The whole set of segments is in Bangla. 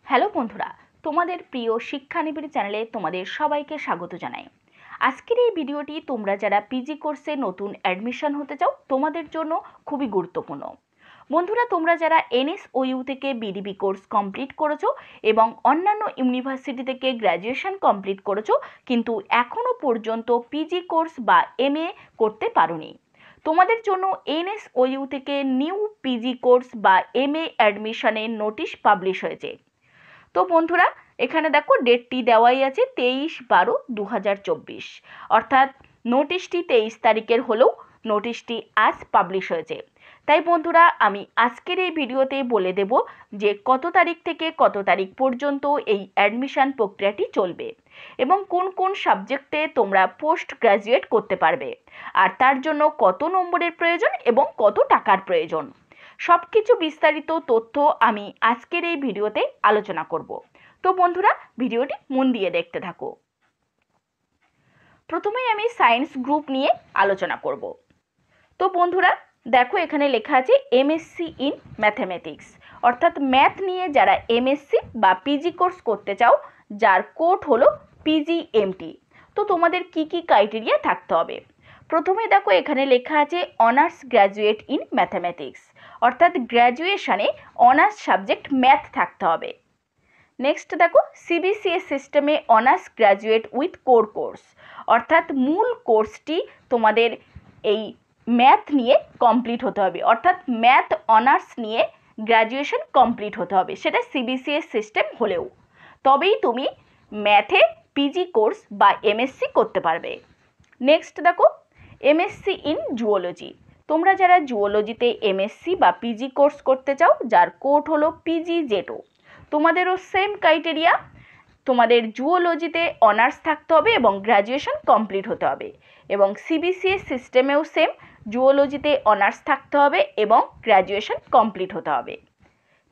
হ্যালো বন্ধুরা, তোমাদের প্রিয় শিক্ষানিবিড় চ্যানেলে তোমাদের সবাইকে স্বাগত জানাই। আজকের এই ভিডিওটি তোমরা যারা পিজি কোর্সে নতুন অ্যাডমিশন হতে চাও তোমাদের জন্য খুবই গুরুত্বপূর্ণ। বন্ধুরা, তোমরা যারা এনএসওইউ থেকে বিডিবি কোর্স কমপ্লিট করেছো এবং অন্যান্য ইউনিভার্সিটি থেকে গ্র্যাজুয়েশন কমপ্লিট করেছো কিন্তু এখনও পর্যন্ত পিজি কোর্স বা এমএ করতে পারোনি, তোমাদের জন্য এনএসওইউ থেকে নিউ পিজি কোর্স বা এমএ অ্যাডমিশনের নোটিশ পাবলিশ হয়েছে। তো বন্ধুরা, এখানে দেখো ডেটটি দেওয়াই আছে 23/12/2024, অর্থাৎ নোটিশটি 23 তারিখের হলেও নোটিশটি আজ পাবলিশ হয়েছে। তাই বন্ধুরা, আমি আজকের এই ভিডিওতে বলে দেব যে কত তারিখ থেকে কত তারিখ পর্যন্ত এই অ্যাডমিশন প্রক্রিয়াটি চলবে এবং কোন কোন সাবজেক্টে তোমরা পোস্ট গ্র্যাজুয়েট করতে পারবে, আর তার জন্য কত নম্বরের প্রয়োজন এবং কত টাকার প্রয়োজন, সব কিছু বিস্তারিত তথ্য আমি আজকের এই ভিডিওতে আলোচনা করব। তো বন্ধুরা, ভিডিওটি মন দিয়ে দেখতে থাকো। প্রথমেই আমি সায়েন্স গ্রুপ নিয়ে আলোচনা করব। তো বন্ধুরা দেখো, এখানে লেখা আছে এমএসসি ইন ম্যাথামেটিক্স, অর্থাৎ ম্যাথ নিয়ে যারা এমএসসি বা পিজি কোর্স করতে চাও, যার কোড হলো পিজিএমটি। তো তোমাদের কি কি ক্রাইটেরিয়া থাকতে হবে? প্রথমে দেখো, এখানে লেখা আছে অনার্স গ্র্যাজুয়েট ইন ম্যাথামেটিক্স, অর্থাৎ গ্র্যাজুয়েশনে অনার্স সাবজেক্ট ম্যাথ থাকতে হবে। নেক্সট দেখো, সিবিসিএস সিস্টেমে honours graduate with core course, অর্থাৎ মূল কোর্সটি তোমাদের এই ম্যাথ নিয়ে কমপ্লিট হতে হবে, অর্থাৎ ম্যাথ অনার্স নিয়ে গ্র্যাজুয়েশন কমপ্লিট হতে হবে, সেটা সিবিসিএস সিস্টেম হলেও তবেই তুমি ম্যাথে পিজি কোর্স বা এমএসসি করতে পারবে। নেক্সট দেখো, এমএসসি ইন জুওলজি, তোমরা যারা জুওলজিতে এমএসসি বা পিজি কোর্স করতে চাও, যার কোড হলো পিজিজেটো, তোমাদেরও সেম ক্রাইটেরিয়া, তোমাদের জুওলজিতে অনার্স থাকতে হবে এবং গ্র্যাজুয়েশন কমপ্লিট হতে হবে, এবং সিবিসিএস সিস্টেমেও সেম, জুওলজিতে অনার্স থাকতে হবে এবং গ্র্যাজুয়েশন কমপ্লিট হতে হবে।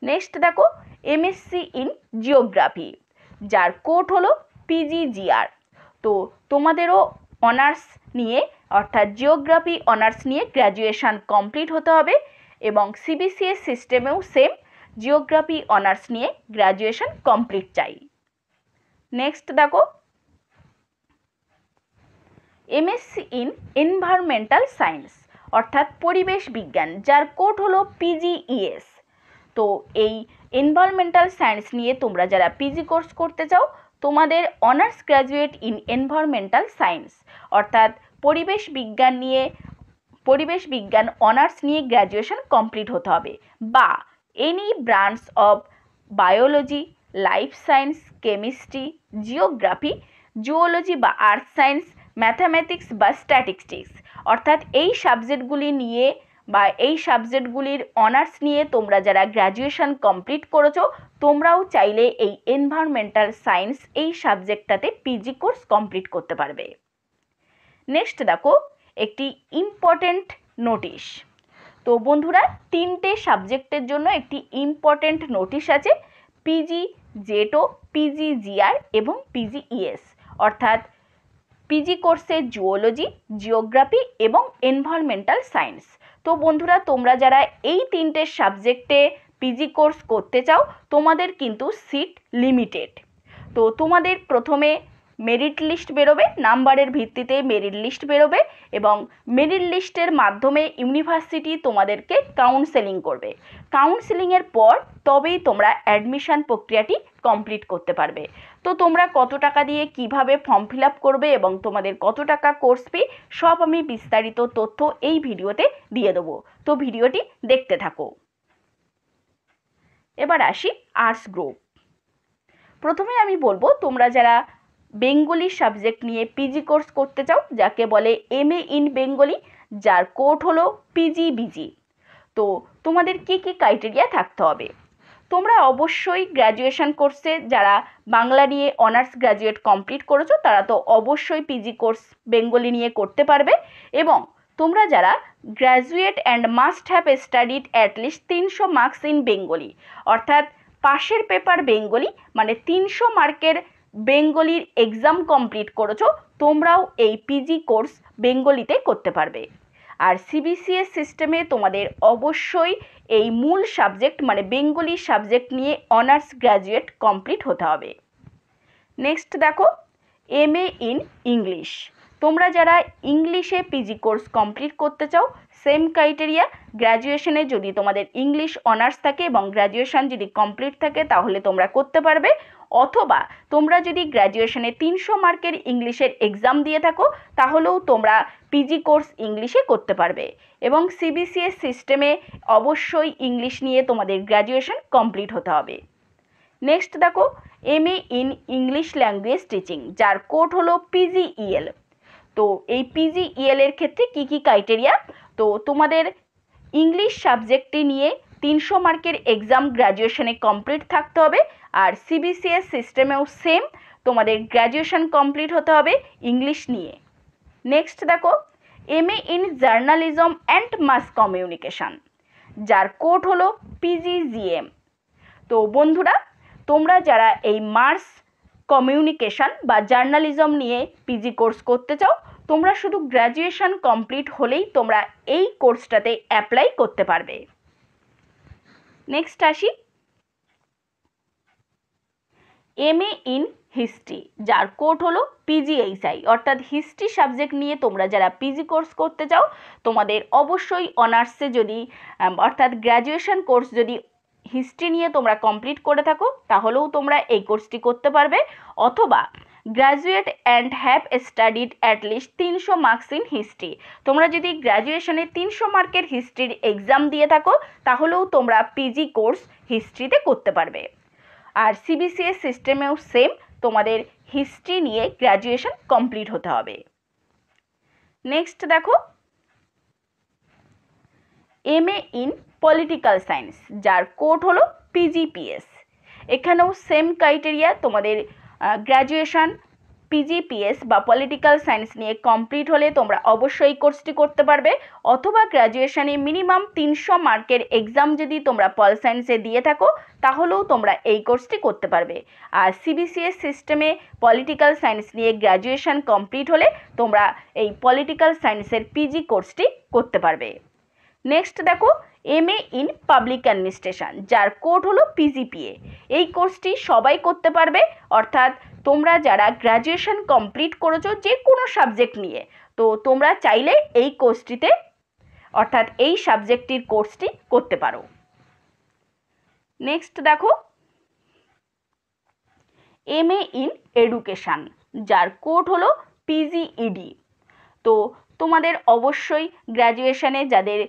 নেক্সট দেখো, এমএসসি ইন জিওগ্রাফি, যার কোড হলো পিজিজিআর, তো তোমাদেরও অনার্স নিয়ে অর্থাৎ জিওগ্রাফি অনার্স নিয়ে গ্র্যাজুয়েশন কমপ্লিট হতে হবে এবং সিবিসিএস সিস্টেমেও সেম, জিওগ্রাফি অনার্স নিয়ে গ্র্যাজুয়েশন কমপ্লিট চাই। নেক্সট দেখো, এমএসসি ইন এনভায়রনমেন্টাল সায়েন্স, অর্থাৎ পরিবেশ বিজ্ঞান, যার কোড হলো পিজিইএস। তো এই এনভায়রনমেন্টাল সায়েন্স নিয়ে তোমরা যারা পিজি কোর্স করতে চাও, তোমাদের honours graduate in environmental science, অর্থাৎ পরিবেশ বিজ্ঞান অনার্স নিয়ে গ্র্যাজুয়েশন কমপ্লিট হতে হবে, বা any branch of biology, life science, chemistry, geography, zoology বা আর্থ সায়েন্স, ম্যাথামেটিক্স বা স্ট্যাটিস্টিক্স, অর্থাৎ এই সাবজেক্টগুলি নিয়ে বা এই সাবজেক্টগুলির অনার্স নিয়ে তোমরা যারা গ্র্যাজুয়েশন কমপ্লিট করেছো, তোমরাও চাইলে এই এনভায়রনমেন্টাল সায়েন্স এই সাবজেক্টটাতে পিজি কোর্স কমপ্লিট করতে পারবে। নেক্সট দেখো, একটি ইম্পর্টেন্ট নোটিশ। তো বন্ধুরা, তিনটে সাবজেক্টের জন্য একটি ইম্পর্টেন্ট নোটিশ আছে, পিজিজেটো, পিজিজিআর এবং পিজিইএস, অর্থাৎ পিজি কোর্সে জুওলজি, জিওগ্রাফি এবং এনভায়রনমেন্টাল সায়েন্স। তো বন্ধুরা, তোমরা যারা এই তিনটে সাবজেক্টে পিজি কোর্স করতে চাও, তোমাদের কিন্তু সিট লিমিটেড। তো তোমাদের প্রথমে মেরিট লিস্ট বেরোবে, নাম্বারের ভিত্তিতে মেরিট লিস্ট বেরোবে এবং মেরিট লিস্টের মাধ্যমে ইউনিভার্সিটি তোমাদেরকে কাউন্সেলিং করবে। কাউন্সেলিংয়ের পর তবেই তোমরা অ্যাডমিশন প্রক্রিয়াটি কমপ্লিট করতে পারবে। তো তোমরা কত টাকা দিয়ে কিভাবে ফর্ম ফিল আপ করবে এবং তোমাদের কত টাকা কোর্স ফি, সব আমি বিস্তারিত তথ্য এই ভিডিওতে দিয়ে দেবো। তো ভিডিওটি দেখতে থাকো। এবার আসি আর্টস গ্রুপ। প্রথমে আমি বলবো, তোমরা যারা বেঙ্গলি সাবজেক্ট নিয়ে পিজি কোর্স করতে চাও, যাকে বলে এমএ ইন বেঙ্গলি, যার কোড হলো পিজিবিজি, তো তোমাদের কি কি ক্রাইটেরিয়া থাকতে হবে? তোমরা অবশ্যই গ্র্যাজুয়েশন কোর্সে যারা বাংলা নিয়ে অনার্স গ্র্যাজুয়েট কমপ্লিট করেছো, তারা তো অবশ্যই পিজি কোর্স বেঙ্গলি নিয়ে করতে পারবে, এবং তোমরা যারা graduate and must have studied at least 300 marks in Bengali, অর্থাৎ পাশের পেপার বেঙ্গলি মানে 300 মার্কের বেঙ্গলির এক্সাম কমপ্লিট করেছো, তোমরাও এই পিজি কোর্স বেঙ্গলিতে করতে পারবে। আর সিবিসিএস সিস্টেমে তোমাদের অবশ্যই এই মূল সাবজেক্ট মানে বেঙ্গলি সাবজেক্ট নিয়ে অনার্স গ্র্যাজুয়েট কমপ্লিট হতে হবে। নেক্সট দেখো এমএ ইন ইংলিশ। তোমরা যারা ইংলিশে পিজি কোর্স কমপ্লিট করতে চাও, সেম ক্রাইটেরিয়া, গ্র্যাজুয়েশনে যদি তোমাদের ইংলিশ অনার্স থাকে এবং গ্র্যাজুয়েশন যদি কমপ্লিট থাকে তাহলে তোমরা করতে পারবে, অথবা তোমরা যদি গ্র্যাজুয়েশনে 300 মার্কের ইংলিশের এক্সাম দিয়ে থাকো তাহলেও তোমরা পিজি কোর্স ইংলিশে করতে পারবে। এবং সিবিসিএস সিস্টেমে অবশ্যই ইংলিশ নিয়ে তোমাদের গ্র্যাজুয়েশন কমপ্লিট হতে হবে। নেক্সট দেখো MA in English language teaching, যার কোড হলো পিজিইএল। তো এই পিজিইএল এর ক্ষেত্রে কি কি ক্রাইটেরিয়া, তো তোমাদের ইংলিশ সাবজেক্টটি নিয়ে 300 মার্কের এক্সাম গ্র্যাজুয়েশনে কমপ্লিট থাকতে হবে। আর সিবিসিএস সিস্টেমেও সেম, তোমাদের গ্র্যাজুয়েশন কমপ্লিট হতে হবে ইংলিশ নিয়ে। নেক্সট দেখো MA in journalism and mass communication, যার কোড হলো পিজিজিএম। তো বন্ধুরা, তোমরা যারা এই মাস কমিউনিকেশন বা জার্নালিজম নিয়ে পিজি কোর্স করতে চাও, তোমরা শুধু গ্র্যাজুয়েশন কমপ্লিট হলেই তোমরা এই কোর্সটাতে অ্যাপ্লাই করতে পারবে। নেক্সট আসি এমএ ইন হিস্ট্রি, যার কোড হলো পিজিএইচআই। অর্থাৎ হিস্ট্রি সাবজেক্ট নিয়ে তোমরা যারা পিজি কোর্স করতে চাও, তোমাদের অবশ্যই অনার্সে যদি অর্থাৎ গ্র্যাজুয়েশন কোর্স যদি হিস্ট্রি নিয়ে তোমরা কমপ্লিট করে থাকো তাহলেও তোমরা এই কোর্সটি করতে পারবে, অথবা graduate and have studied at least 300 marks in history. তোমরা যদি গ্র্যাজুয়েশনে 300 মার্কের হিস্ট্রির এক্সাম দিয়ে থাকো তাহলেও তোমরা পিজি কোর্স হিস্ট্রিতে করতে পারবে। আর সিবিসিএস সিস্টেমেও সেম, তোমাদের হিস্ট্রি নিয়ে গ্র্যাজুয়েশন কমপ্লিট হতে হবে। নেক্সট দেখো এমএ ইন পলিটিক্যাল সায়েন্স, যার কোড হলো পিজিপিএস। এখানেও সেম ক্রাইটেরিয়া, তোমাদের গ্র্যাজুয়েশন পিজিপিএস বা পলিটিক্যাল সায়েন্স নিয়ে কমপ্লিট হলে তোমরা অবশ্যই কোর্সটি করতে পারবে, অথবা গ্র্যাজুয়েশনে মিনিমাম 300 মার্কের এক্সাম যদি তোমরা পল সায়েন্সে দিয়ে থাকো তাহলেও তোমরা এই কোর্সটি করতে পারবে। আর সিবিসিএস সিস্টেমে পলিটিক্যাল সায়েন্স নিয়ে গ্র্যাজুয়েশন কমপ্লিট হলে তোমরা এই পলিটিক্যাল সায়েন্সের পিজি কোর্সটি করতে পারবে। নেক্সট দেখো এমএ ইন পাবলিক অ্যাডমিনিস্ট্রেশন, যার কোড হলো পিজিপিএ। এই কোর্সটি সবাই করতে পারবে, অর্থাৎ তোমরা যারা গ্র্যাজুয়েশন কমপ্লিট করেছো যে কোনো সাবজেক্ট নিয়ে, তো তোমরা চাইলে এই কোর্সটিতে অর্থাৎ এই সাবজেক্টটির কোর্সটি করতে পারো। নেক্সট দেখো এমএ ইন এডুকেশান, যার কোড হলো পিজিইডি। তো তোমাদের অবশ্যই গ্র্যাজুয়েশনে যাদের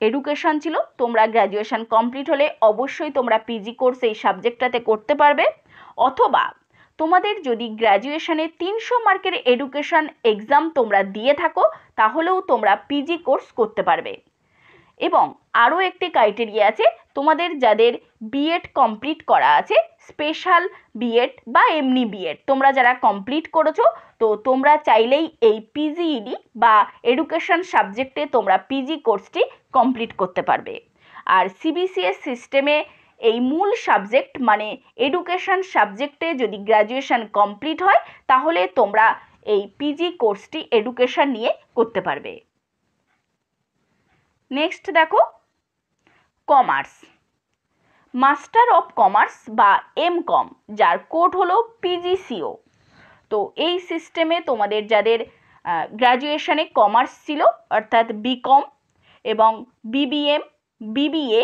এডুকেশন ছিল, তোমরা গ্র্যাজুয়েশন কমপ্লিট হলে অবশ্যই তোমরা পিজি কোর্স এই সাবজেক্টটাতে করতে পারবে, অথবা তোমাদের যদি গ্র্যাজুয়েশনে 300 মার্কের এডুকেশন এক্সাম তোমরা দিয়ে থাকো তাহলেও তোমরা পিজি কোর্স করতে পারবে। এবং আরও একটি ক্রাইটেরিয়া আছে, তোমাদের যাদের বিএড কমপ্লিট করা আছে, স্পেশাল বিএড বা এমনি বিএড তোমরা যারা কমপ্লিট করেছো, তো তোমরা চাইলেই এই পিজিইডি বা এডুকেশন সাবজেক্টে তোমরা পিজি কোর্সটি কমপ্লিট করতে পারবে। আর সিবিসিএস সিস্টেমে এই মূল সাবজেক্ট মানে এডুকেশন সাবজেক্টে যদি গ্র্যাজুয়েশন কমপ্লিট হয় তাহলে তোমরা এই পিজি কোর্সটি এডুকেশন নিয়ে করতে পারবে। নেক্সট দেখো কমার্স, মাস্টার অফ কমার্স বা এমকম, যার কোড হলো পিজিসিও। তো এই সিস্টেমে তোমাদের যাদের গ্র্যাজুয়েশনে কমার্স ছিল অর্থাৎ বিকম এবং বিবিএম বিবিএ,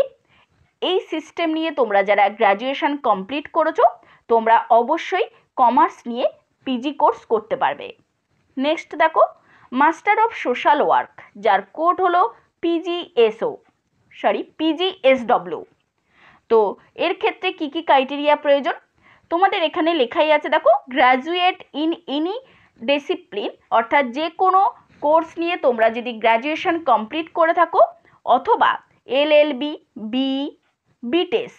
এই সিস্টেম নিয়ে তোমরা যারা গ্র্যাজুয়েশন কমপ্লিট করেছো তোমরা অবশ্যই কমার্স নিয়ে পিজি কোর্স করতে পারবে। নেক্সট দেখো মাস্টার অফ সোশ্যাল ওয়ার্ক, যার কোড হলো পিজিএসডব্লিউ। তো এর ক্ষেত্রে কি কি ক্রাইটেরিয়া প্রয়োজন, তোমাদের এখানে লেখাই আছে দেখো, গ্র্যাজুয়েট ইন এনি ডিসিপ্লিন, অর্থাৎ যে কোনো কোর্স নিয়ে তোমরা যদি গ্র্যাজুয়েশন কমপ্লিট করে থাকো, অথবা এলএলবি বিটেস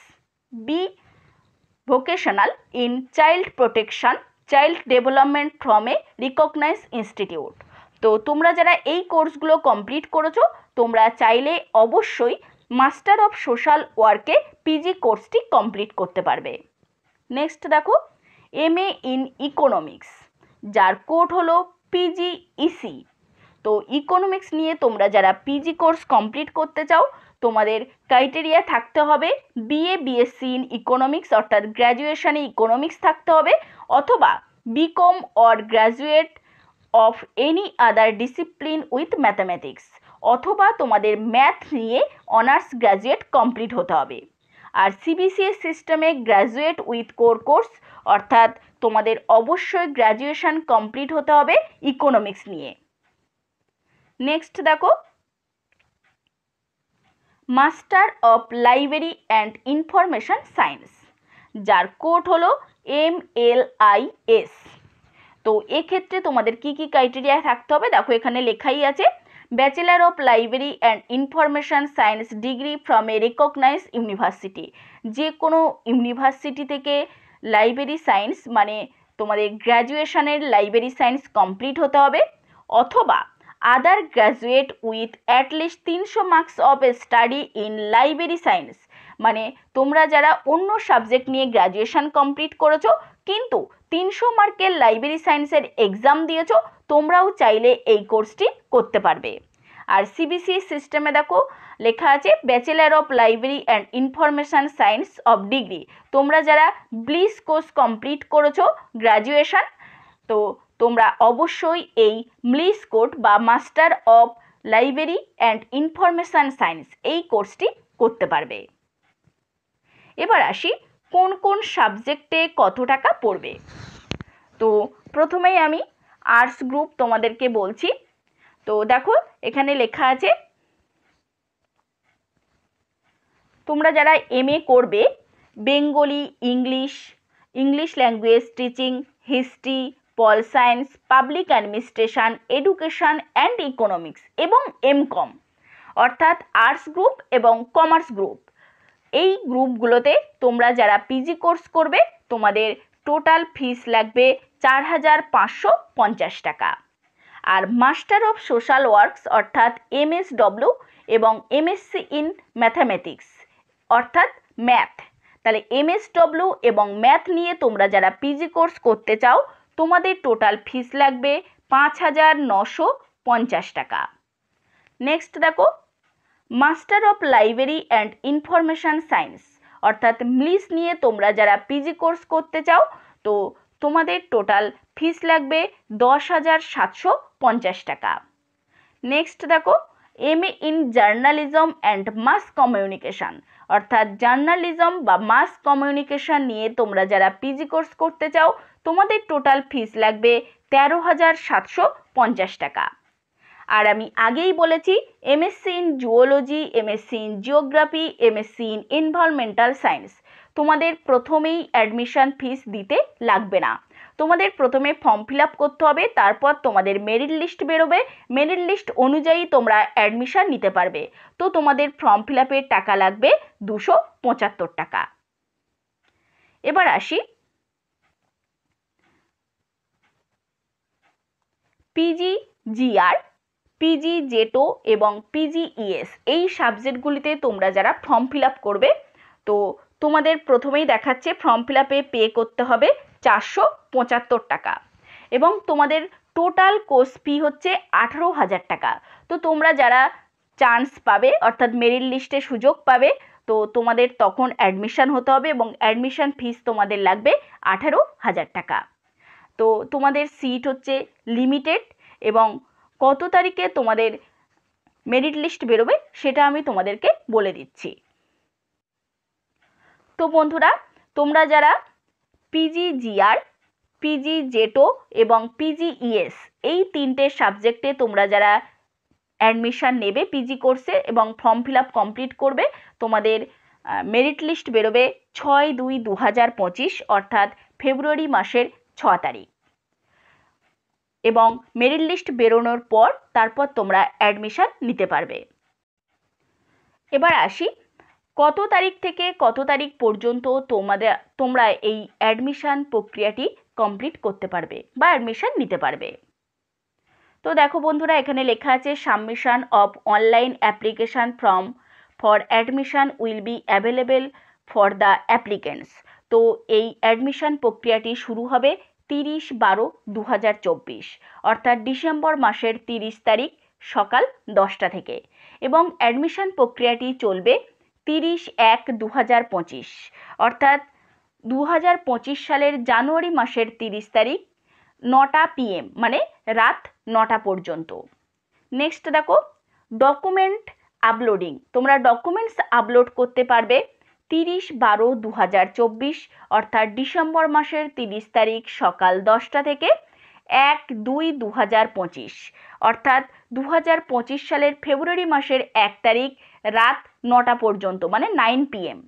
B vocational in child protection child development from a recognised institute. তো তোমরা যারা এই কোর্সগুলো কমপ্লিট করেছো তোমরা চাইলে অবশ্যই মাস্টার অফ সোশ্যাল ওয়ার্কে পিজি কোর্সটি কমপ্লিট করতে পারবে। নেক্সট দেখো এমএ ইন ইকোনমিক্স, যার কোড হলো পিজিইসি। তো ইকোনমিক্স নিয়ে তোমরা যারা পিজি কোর্স কমপ্লিট করতে চাও তোমাদের ক্রাইটেরিয়া থাকতে হবে বিএসসি ইন ইকোনমিক্স অর্থাৎ গ্র্যাজুয়েশনে ইকোনমিক্স থাকতে হবে, অথবা BCom or graduate of any other discipline with mathematics, অথবা তোমাদের ম্যাথ নিয়ে অনার্স গ্র্যাজুয়েট কমপ্লিট হতে হবে। আর সিবিসিএস সিস্টেমে গ্র্যাজুয়েট উইথ কোর কোর্স অর্থাৎ তোমাদের অবশ্যই গ্র্যাজুয়েশন কমপ্লিট হতে হবে ইকোনমিক্স নিয়ে। নেক্সট দেখো, master of library and information science, যার কোড হলো MLIS। তো এক্ষেত্রে তোমাদের কি কি ক্রাইটেরিয়া থাকতে হবে দেখো এখানে লেখাই আছে, bachelor of library and information science degree from a recognise university, যে কোনো ইউনিভার্সিটি থেকে লাইব্রেরি সায়েন্স মানে তোমাদের গ্র্যাজুয়েশনের লাইব্রেরি সায়েন্স কমপ্লিট হতে হবে, অথবা other graduate with at least 300 marks of study in library science, মানে তোমরা যারা অন্য সাবজেক্ট নিয়ে গ্র্যাজুয়েশন কমপ্লিট করেছো কিন্তু 300 মার্কের লাইব্রেরি সায়েন্সের এক্সাম দিয়েছো, তোমরাও চাইলে এই কোর্সটি করতে পারবে। আর সিবিসিএস সিস্টেমে দেখো লেখা আছে bachelor of library and information science of degree, তোমরা যারা ব্লিস কোর্স কমপ্লিট করেছো গ্র্যাজুয়েশন, তো তোমরা অবশ্যই এই ব্লিস কোর্স বা master of library and information science এই কোর্সটি করতে পারবে। এবার আসি কোন কোন সাবজেক্টে কত টাকা পড়বে। তো প্রথমেই আমি আর্টস গ্রুপ তোমাদেরকে বলছি। তো দেখো এখানে লেখা আছে তোমরা যারা MA করবে Bengali, English language teaching, history, pol science, public administration, education and economics এবং MCOM অর্থাৎ আর্টস গ্রুপ এবং কমার্স গ্রুপ, এই গ্রুপগুলোতে তোমরা যারা পিজি কোর্স করবে তোমাদের টোটাল ফিস লাগবে 4,550 টাকা। আর মাস্টার অফ সোশ্যাল ওয়ার্কস অর্থাৎ MSW এবং MSc ইন ম্যাথামেটিক্স অর্থাৎ ম্যাথ, তাহলে MSW এবং ম্যাথ নিয়ে তোমরা যারা পিজি কোর্স করতে চাও তোমাদের টোটাল ফিস লাগবে 5,950 টাকা। নেক্সট দেখো, master of library and information science অর্থাৎ MLIS নিয়ে তোমরা যারা পিজি কোর্স করতে চাও তো তোমাদের টোটাল ফিস লাগবে 10,750 টাকা। নেক্সট দেখো, MA in journalism and mass communication অর্থাৎ জার্নালিজম বা মাস কমিউনিকেশন নিয়ে তোমরা যারা পিজি কোর্স করতে চাও তোমাদের টোটাল ফিস লাগবে 13,750 টাকা। আর আমি আগেই বলেছি MSc in zoology, MSc in geography, MSc in environmental science তোমাদের প্রথমেই অ্যাডমিশন ফিস দিতে লাগবে না, তোমাদের প্রথমে ফর্ম ফিল আপ করতে হবে, তারপর তোমাদের মেরিট লিস্ট বেরোবে, মেরিট লিস্ট অনুযায়ী তোমরা অ্যাডমিশন নিতে পারবে। তো তোমাদের ফর্ম ফিল আপের টাকা লাগবে 275 টাকা। এবার আসি PGGR, PGJETO এবং PGES এই সাবজেক্টগুলিতে তোমরা যারা ফর্ম ফিল আপ করবে তো তোমাদের প্রথমেই দেখাচ্ছে ফর্ম ফিল আপে পে করতে হবে 475 টাকা এবং তোমাদের টোটাল কোর্স ফি হচ্ছে 18,000 টাকা। তো তোমরা যারা চান্স পাবে অর্থাৎ মেরিট লিস্টে সুযোগ পাবে তো তোমাদের তখন অ্যাডমিশন হতে হবে এবং অ্যাডমিশন ফিস তোমাদের লাগবে 18,000 টাকা। তো তোমাদের সিট হচ্ছে লিমিটেড এবং কত তারিখে তোমাদের মেরিট লিস্ট বেরোবে সেটা আমি তোমাদেরকে বলে দিচ্ছি। তো বন্ধুরা তোমরা যারা PGGR, PGJETO এবং PGES এই তিনটে সাবজেক্টে তোমরা যারা অ্যাডমিশন নেবে পিজি কোর্সে এবং ফর্ম ফিল আপ কমপ্লিট করবে তোমাদের মেরিট লিস্ট বেরোবে 6/2/2025 অর্থাৎ ফেব্রুয়ারি মাসের 6 তারিখ এবং মেরিট লিস্ট বেরোনোর পর তারপর তোমরা অ্যাডমিশন নিতে পারবে। এবার আসি কত তারিখ থেকে কত তারিখ পর্যন্ত তোমরা এই অ্যাডমিশন প্রক্রিয়াটি কমপ্লিট করতে পারবে বা অ্যাডমিশন নিতে পারবে। তো দেখো বন্ধুরা এখানে লেখা আছে submission of online application form for admission will be available for the applicants. তো এই অ্যাডমিশন প্রক্রিয়াটি শুরু হবে 30/12/2024 অর্থাৎ ডিসেম্বর মাসের 30 তারিখ সকাল 10টা থেকে, এবং অ্যাডমিশন প্রক্রিয়াটি চলবে 30/1/2025 অর্থাৎ 2025 সালের জানুয়ারি মাসের 30 তারিখ 9টা PM মানে রাত 9টা পর্যন্ত। নেক্সট দেখো, ডকুমেন্ট আপলোডিং। তোমরা ডকুমেন্টস আপলোড করতে পারবে 30/12/2024 অর্থাৎ ডিসেম্বর মাসের 30 তারিখ সকাল 10টা থেকে 1/2/2025 অর্থাৎ 2025 সালের ফেব্রুয়ারি মাসের 1 তারিখ রাত 9টা পর্যন্ত মানে 9 PM।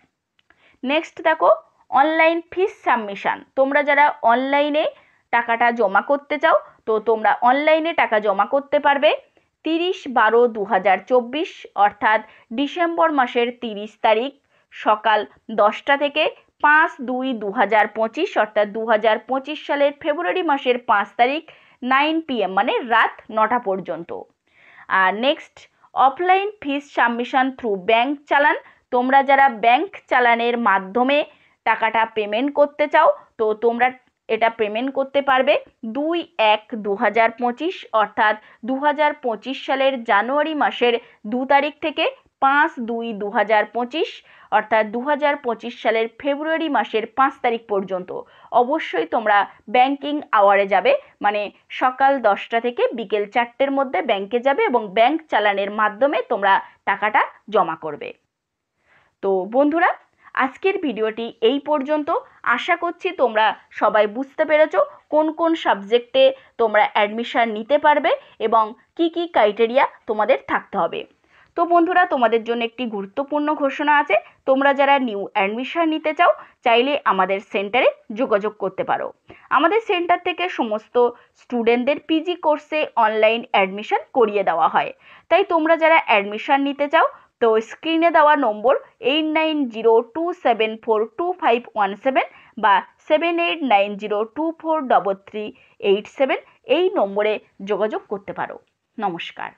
নেক্সট দেখো, অনলাইন ফিস সাবমিশন। তোমরা যারা অনলাইনে টাকাটা জমা করতে চাও তো তোমরা অনলাইনে টাকা জমা করতে পারবে 30/12/2024 অর্থাৎ ডিসেম্বর মাসের 30 তারিখ সকাল 10টা থেকে 5/2/2025 অর্থাৎ 2025 সালের ফেব্রুয়ারি মাসের 5 তারিখ 9 PM মানে রাত 9টা পর্যন্ত। আর নেক্সট, অফলাইন ফিস সাবমিশন থ্রু ব্যাংক চালান। তোমরা যারা ব্যাংক চালানের মাধ্যমে টাকাটা পেমেন্ট করতে চাও তো তোমরা এটা পেমেন্ট করতে পারবে 2/1/2025 অর্থাৎ 2025 সালের জানুয়ারি মাসের 2 তারিখ থেকে 5/2/2025 অর্থাৎ 2025 সালের ফেব্রুয়ারি মাসের 5 তারিখ পর্যন্ত। অবশ্যই তোমরা ব্যাংকিং আওয়ারে যাবে, মানে সকাল 10টা থেকে বিকেল 4টের মধ্যে ব্যাংকে যাবে এবং ব্যাংক চালানের মাধ্যমে তোমরা টাকাটা জমা করবে। তো বন্ধুরা, আজকের ভিডিওটি এই পর্যন্ত। আশা করছি তোমরা সবাই বুঝতে পেরেছো কোন কোন সাবজেক্টে তোমরা অ্যাডমিশন নিতে পারবে এবং কি কি ক্রাইটেরিয়া তোমাদের থাকতে হবে। তো বন্ধুরা, তোমাদের জন্য একটি গুরুত্বপূর্ণ ঘোষণা আছে। তোমরা যারা নিউ অ্যাডমিশন নিতে চাও চাইলে আমাদের সেন্টারে যোগাযোগ করতে পারো। আমাদের সেন্টার থেকে সমস্ত স্টুডেন্টদের পিজি কোর্সে অনলাইন অ্যাডমিশন করিয়ে দেওয়া হয়। তাই তোমরা যারা অ্যাডমিশন নিতে চাও তো স্ক্রিনে দেওয়া নম্বর 8902742517 বা 7890243387 এই নম্বরে যোগাযোগ করতে পারো। নমস্কার।